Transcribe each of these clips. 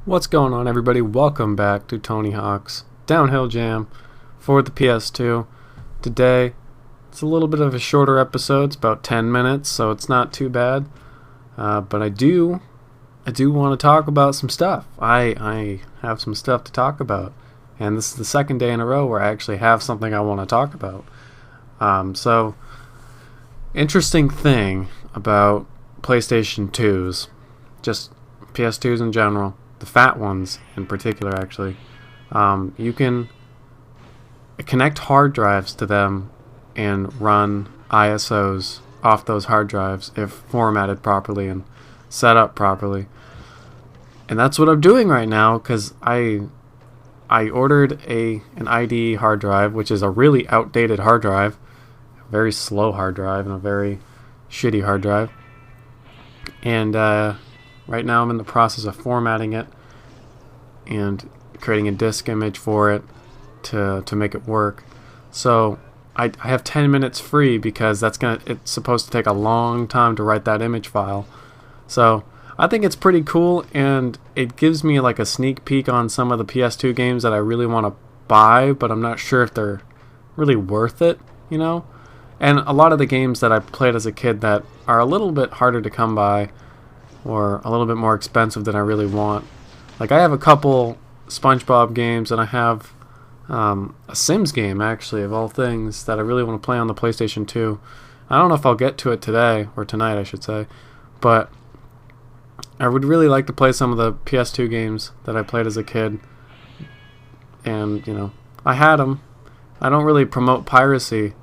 What's going on, everybody? Welcome back to Tony Hawk's Downhill Jam for the PS2. Today, it's a little bit of a shorter episode. It's about 10 minutes, so it's not too bad. But I do want to talk about some stuff. I have some stuff to talk about, and this is the second day in a row where I actually have something I want to talk about. So, interesting thing about PlayStation 2s, just PS2s in general. The fat ones in particular, actually. You can connect hard drives to them and run ISOs off those hard drives if formatted properly and set up properly. And that's what I'm doing right now, because I ordered an IDE hard drive, which is a really outdated hard drive, a very slow hard drive, and a very shitty hard drive. And right now I'm in the process of formatting it and creating a disk image for it to make it work. So I have 10 minutes free because it's supposed to take a long time to write that image file. So I think it's pretty cool, and it gives me like a sneak peek on some of the PS2 games that I really want to buy, but I'm not sure if they're really worth it, you know? And a lot of the games that I played as a kid that are a little bit harder to come by or a little bit more expensive than I really want. Like, I have a couple SpongeBob games, and I have a Sims game, actually, of all things, that I really want to play on the PlayStation 2. I don't know if I'll get to it today, or tonight, I should say, but I would really like to play some of the PS2 games that I played as a kid. And, you know, I had them. I don't really promote piracy,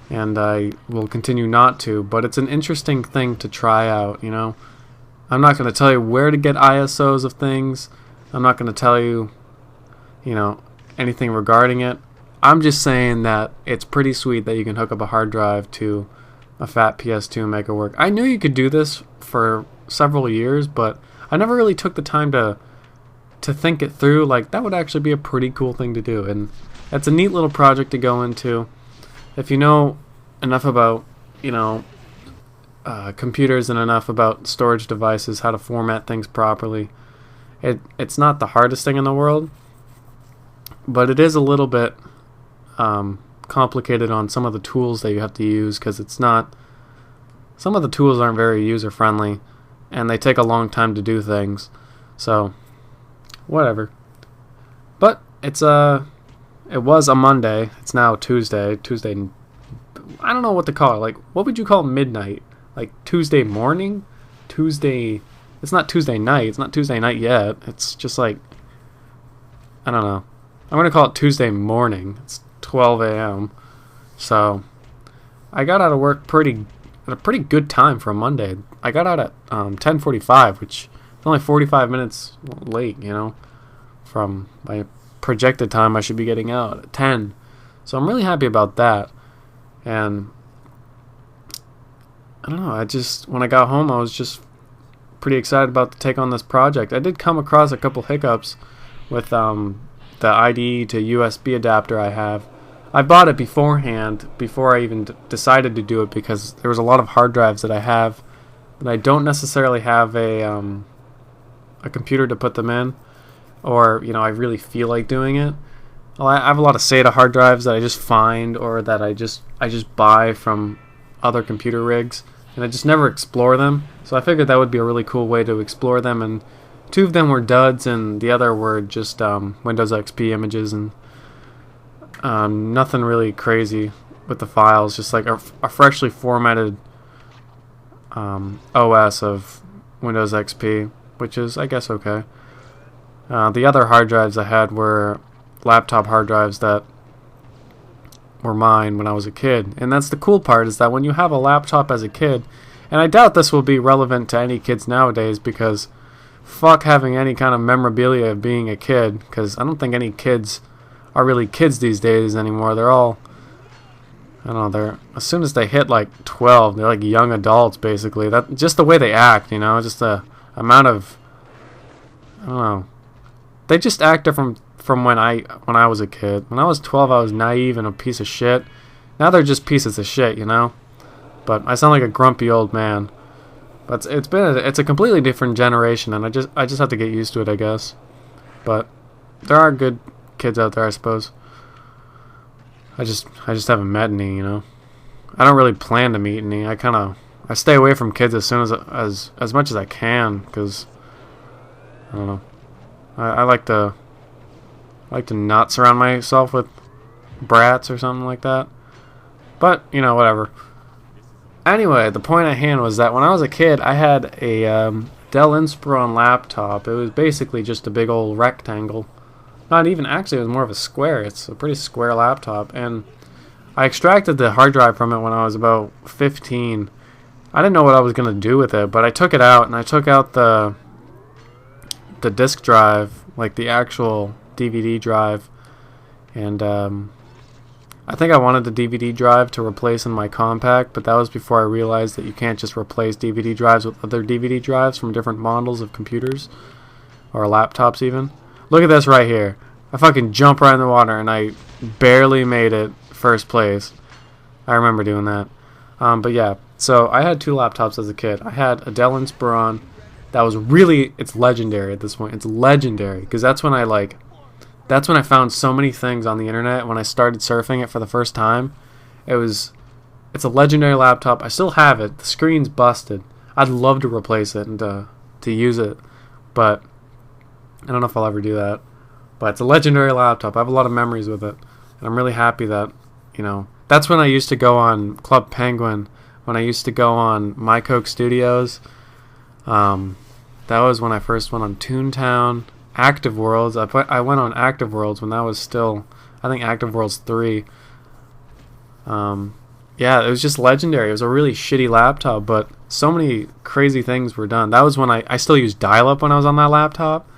and I will continue not to, but it's an interesting thing to try out, you know? I'm not going to tell you where to get ISOs of things. I'm not going to tell you, anything regarding it. I'm just saying that it's pretty sweet that you can hook up a hard drive to a fat PS2 and make it work. I knew you could do this for several years, but I never really took the time to think it through. Like, that would actually be a pretty cool thing to do, and it's a neat little project to go into. If you know enough about, computers and enough about storage devices, how to format things properly, it's not the hardest thing in the world, but it is a little bit complicated on some of the tools that you have to use, because some of the tools aren't very user friendly, and they take a long time to do things. So whatever. But it was a Monday. It's now Tuesday. I don't know what to call it. Like, what would you call midnight? Like Tuesday morning? It's not Tuesday night. It's not Tuesday night yet. It's just like, I don't know. I'm going to call it Tuesday morning. It's 12 a.m. So I got out of work at a pretty good time for a Monday. I got out at 10:45, which is only 45 minutes late, from my projected time I should be getting out at 10. So I'm really happy about that. And I don't know, when I got home, I was just pretty excited about to take on this project. I did come across a couple hiccups with the IDE to USB adapter I have. I bought it beforehand, before I even decided to do it, because there was a lot of hard drives that I have, but I don't necessarily have a computer to put them in, or, I really feel like doing it. Well, I have a lot of SATA hard drives that I just find, or that I just buy from other computer rigs, and I just never explore them. So I figured that would be a really cool way to explore them, and 2 of them were duds, and the other were just Windows XP images, and nothing really crazy with the files, just like a freshly formatted OS of Windows XP, which is, I guess, okay. The other hard drives I had were laptop hard drives that were mine when I was a kid. And that's the cool part, is that when you have a laptop as a kid, and I doubt this will be relevant to any kids nowadays, because fuck having any kind of memorabilia of being a kid, because I don't think any kids are really kids these days anymore. They're all, I don't know, as soon as they hit like 12, they're like young adults, basically. That just the way they act, just the amount of, I don't know, they just act different from when I was a kid. When I was 12, I was naive and a piece of shit. Now they're just pieces of shit, But I sound like a grumpy old man. But it's a completely different generation, and I just have to get used to it, I guess. But there are good kids out there, I suppose. I just haven't met any, you know. I don't really plan to meet any. I stay away from kids as soon as much as I can, because I don't know. I like to not surround myself with brats or something like that. But you know, whatever. Anyway, the point at hand was that when I was a kid, I had a Dell Inspiron laptop. It was basically just a big old rectangle. Not even, actually, it was more of a square. It's a pretty square laptop. And I extracted the hard drive from it when I was about 15. I didn't know what I was going to do with it, but I took it out, and I took out the disk drive, like the actual DVD drive. And I think I wanted the DVD drive to replace in my compact, but that was before I realized that you can't just replace DVD drives with other DVD drives from different models of computers or laptops even. Look at this right here. I fucking jumped right in the water and I barely made it first place. I remember doing that. But yeah, so I had 2 laptops as a kid. I had a Dell Inspiron that was really, it's legendary at this point. It's legendary because that's when I found so many things on the internet when I started surfing it for the first time. It's a legendary laptop. I still have it. The screen's busted. I'd love to replace it and to use it, but I don't know if I'll ever do that. But it's a legendary laptop. I have a lot of memories with it, and I'm really happy that, you know, that's when I used to go on Club Penguin, when I used to go on My Coke Studios. That was when I first went on Toontown. Active Worlds. I went on Active Worlds when that was still, I think, Active Worlds 3. Yeah, it was just legendary. It was a really shitty laptop, but so many crazy things were done. That was when I still used dial-up when I was on that laptop,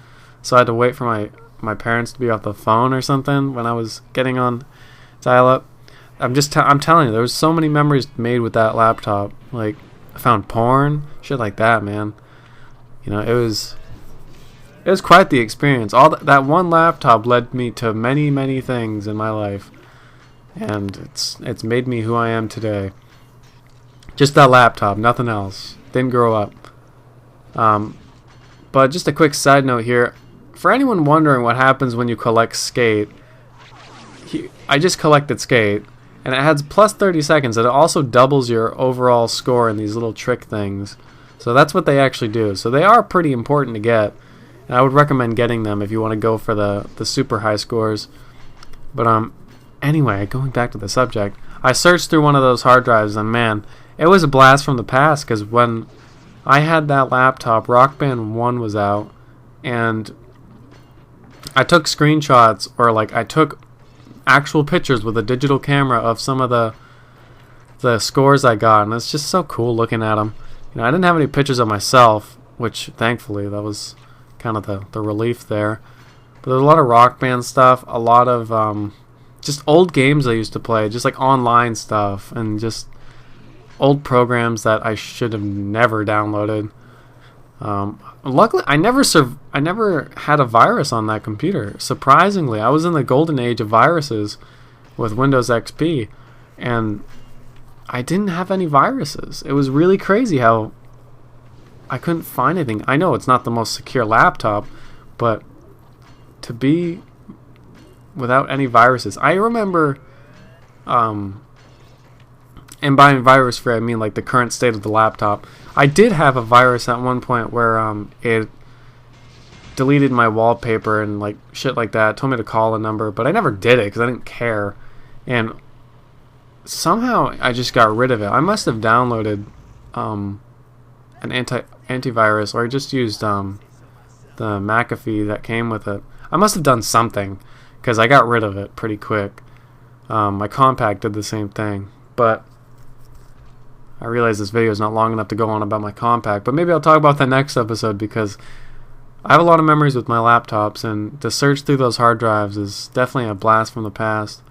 so I had to wait for my parents to be off the phone or something when I was getting on dial-up. I'm telling you, there was so many memories made with that laptop. Like, I found porn, shit like that, man. You know, it was quite the experience. That one laptop led me to many, many things in my life, and it's made me who I am today. Just that laptop, nothing else. Didn't grow up. But just a quick side note here. For anyone wondering what happens when you collect Skate, I just collected Skate, and it has plus 30 seconds, and it also doubles your overall score in these little trick things. So that's what they actually do. So they are pretty important to get. And I would recommend getting them if you want to go for the super high scores. But anyway, going back to the subject, I searched through one of those hard drives, and man, it was a blast from the past, because when I had that laptop, Rock Band 1 was out, and I took screenshots, or like I took actual pictures with a digital camera of some of the scores I got, and it's just so cool looking at them. You know, I didn't have any pictures of myself, which thankfully that was kind of the relief there. But there's a lot of Rock Band stuff, a lot of just old games I used to play, just like online stuff, and just old programs that I should have never downloaded. Luckily, I never had a virus on that computer. Surprisingly, I was in the golden age of viruses with Windows XP, and I didn't have any viruses. It was really crazy how I couldn't find anything. I know it's not the most secure laptop, but to be without any viruses. I remember, and by virus free I mean like the current state of the laptop. I did have a virus at one point where it deleted my wallpaper and like shit like that. It told me to call a number, but I never did it because I didn't care. And somehow I just got rid of it. I must have downloaded an antivirus, or I just used the McAfee that came with it. I must have done something because I got rid of it pretty quick. My compact did the same thing, but I realize this video is not long enough to go on about my compact, but maybe I'll talk about that next episode, because I have a lot of memories with my laptops, and to search through those hard drives is definitely a blast from the past.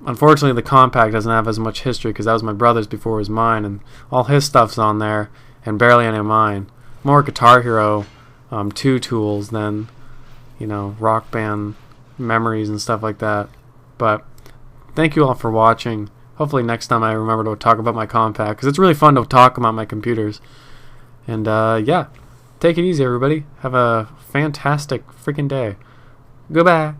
Unfortunately, the compact doesn't have as much history because that was my brother's before it was mine, and all his stuff's on there and barely any of mine. More Guitar Hero 2 tools than, you know, Rock Band memories and stuff like that. But thank you all for watching. hopefully next time I remember to talk about my compact, because it's really fun to talk about my computers. And yeah, take it easy, everybody. Have a fantastic freaking day. Goodbye.